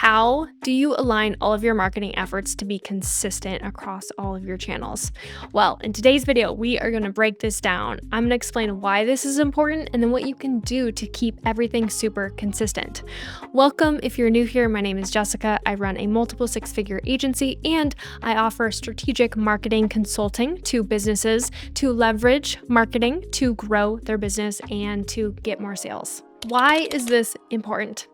How do you align all of your marketing efforts to be consistent across all of your channels? Well, in today's video, we are going to break this down. I'm going to explain why this is important and then what you can do to keep everything super consistent. Welcome. If you're new here, my name is Jessica. I run a multiple six-figure agency and I offer strategic marketing consulting to businesses to leverage marketing to grow their business and to get more sales. Why is this important?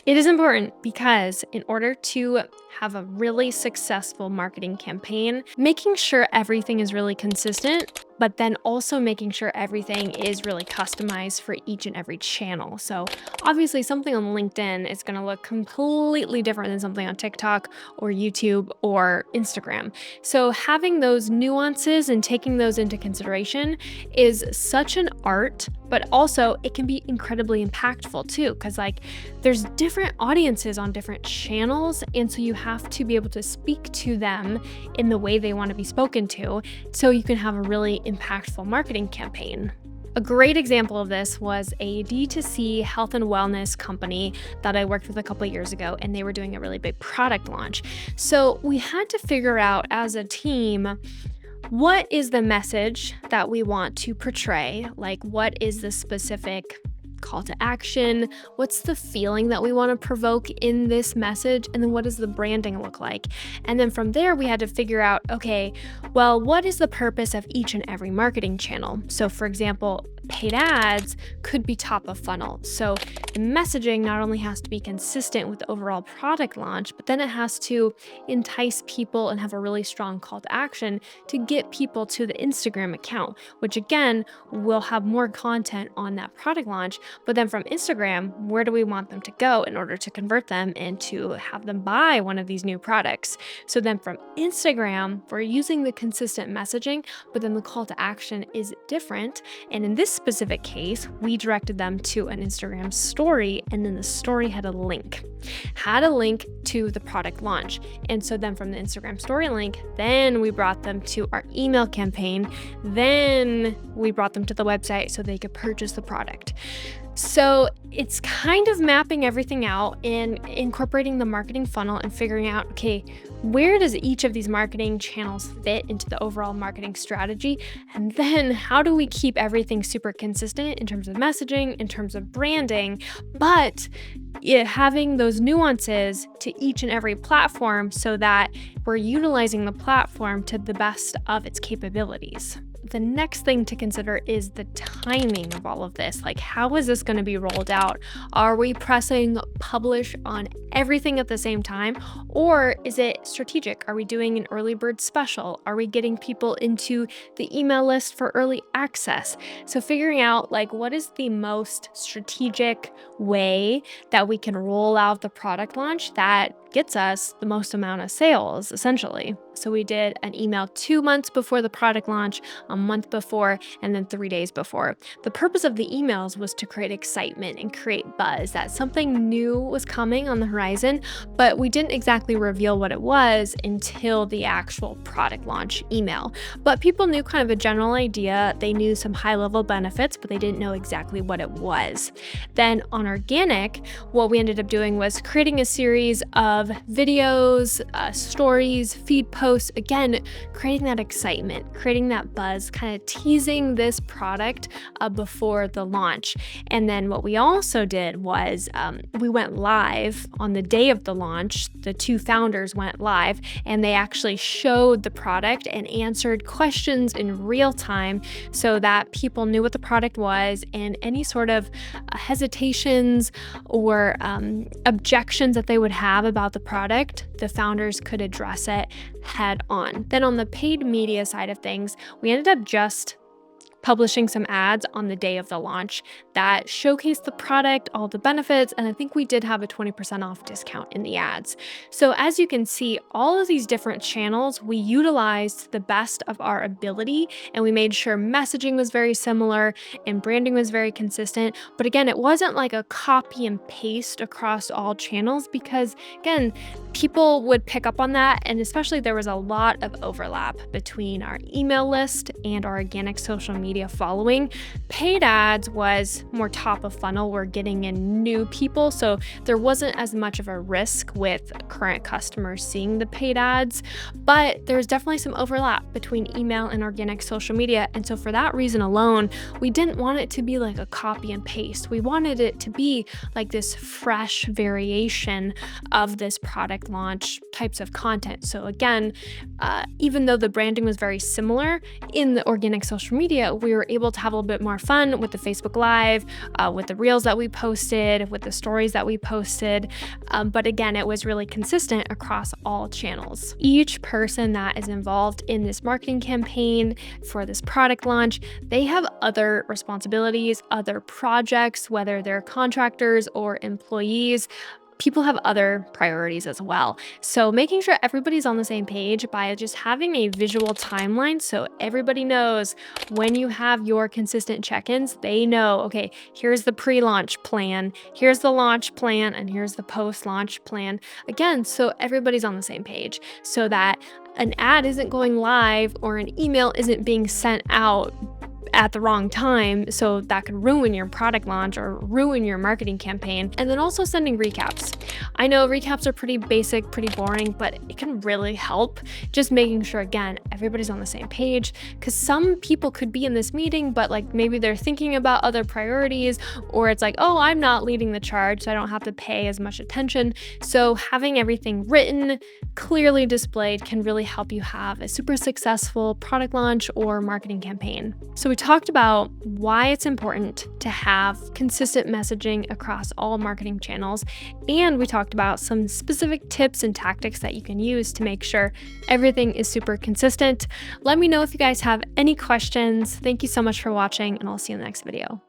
It is important because in order to have a really successful marketing campaign, making sure everything is really consistent, but then also making sure everything is really customized for each and every channel. So obviously something on LinkedIn is going to look completely different than something on TikTok or YouTube or Instagram. So having those nuances and taking those into consideration is such an art, but also it can be incredibly impactful too, because there's different audiences on different channels. And so you have to be able to speak to them in the way they want to be spoken to so you can have a really impactful marketing campaign. A great example of this was a D2C health and wellness company that I worked with a couple of years ago, and they were doing a really big product launch. So we had to figure out as a team, what is the message that we want to portray? What is the specific call to action? What's the feeling that we want to provoke in this message? And then what does the branding look like? And then from there, we had to figure out, okay, well, what is the purpose of each and every marketing channel? So for example, paid ads could be top of funnel. So the messaging not only has to be consistent with the overall product launch, but then it has to entice people and have a really strong call to action to get people to the Instagram account, which again, will have more content on that product launch. But then from Instagram, where do we want them to go in order to convert them and to have them buy one of these new products? So then from Instagram, we're using the consistent messaging, but then the call to action is different. And in this specific case, we directed them to an Instagram story, and then the story had a link to the product launch. And so then from the Instagram story link, then we brought them to our email campaign. Then we brought them to the website so they could purchase the product. So it's kind of mapping everything out and incorporating the marketing funnel and figuring out, okay, where does each of these marketing channels fit into the overall marketing strategy? And then how do we keep everything super consistent in terms of messaging, in terms of branding, but having those nuances to each and every platform so that we're utilizing the platform to the best of its capabilities. The next thing to consider is the timing of all of this. How is this going to be rolled out? Are we pressing publish on everything at the same time? Or is it strategic? Are we doing an early bird special? Are we getting people into the email list for early access? So figuring out what is the most strategic way that we can roll out the product launch that gets us the most amount of sales, essentially. So we did an email 2 months before the product launch, a month before, and then 3 days before. The purpose of the emails was to create excitement and create buzz that something new was coming on the horizon, but we didn't exactly reveal what it was until the actual product launch email. But people knew kind of a general idea. They knew some high-level benefits, but they didn't know exactly what it was. Then on organic, what we ended up doing was creating a series of videos, stories, feed posts, again, creating that excitement, creating that buzz, kind of teasing this product before the launch. And then what we also did was we went live on the day of the launch. The two founders went live and they actually showed the product and answered questions in real time so that people knew what the product was, and any sort of hesitations or objections that they would have about the product, the founders could address it head on. Then on the paid media side of things, we ended up just publishing some ads on the day of the launch that showcased the product, all the benefits, and I think we did have a 20% off discount in the ads. So as you can see, all of these different channels, we utilized the best of our ability, and we made sure messaging was very similar and branding was very consistent. But again, it wasn't like a copy and paste across all channels because, again, people would pick up on that, and especially there was a lot of overlap between our email list and our organic social media media following. Paid ads was more top of funnel. We're getting in new people, so there wasn't as much of a risk with current customers seeing the paid ads, but there's definitely some overlap between email and organic social media. And so for that reason alone, we didn't want it to be like a copy and paste. We wanted it to be like this fresh variation of this product launch types of content. So again, even though the branding was very similar in the organic social media, we were able to have a little bit more fun with the Facebook Live, with the reels that we posted, with the stories that we posted. But again, it was really consistent across all channels. Each person that is involved in this marketing campaign for this product launch, they have other responsibilities, other projects, whether they're contractors or employees. People have other priorities as well. So making sure everybody's on the same page by just having a visual timeline so everybody knows when you have your consistent check-ins, they know, okay, here's the pre-launch plan, here's the launch plan, and here's the post-launch plan. Again, so everybody's on the same page so that an ad isn't going live or an email isn't being sent out at the wrong time, so that could ruin your product launch or ruin your marketing campaign. And then also sending recaps. I know recaps are pretty basic, pretty boring, but it can really help just making sure, again, everybody's on the same page, because some people could be in this meeting, but like maybe they're thinking about other priorities, or it's like, oh, I'm not leading the charge, so I don't have to pay as much attention. So having everything written, clearly displayed can really help you have a super successful product launch or marketing campaign. So we talked about why it's important to have consistent messaging across all marketing channels, and we talked about some specific tips and tactics that you can use to make sure everything is super consistent. Let me know if you guys have any questions. Thank you so much for watching, and I'll see you in the next video.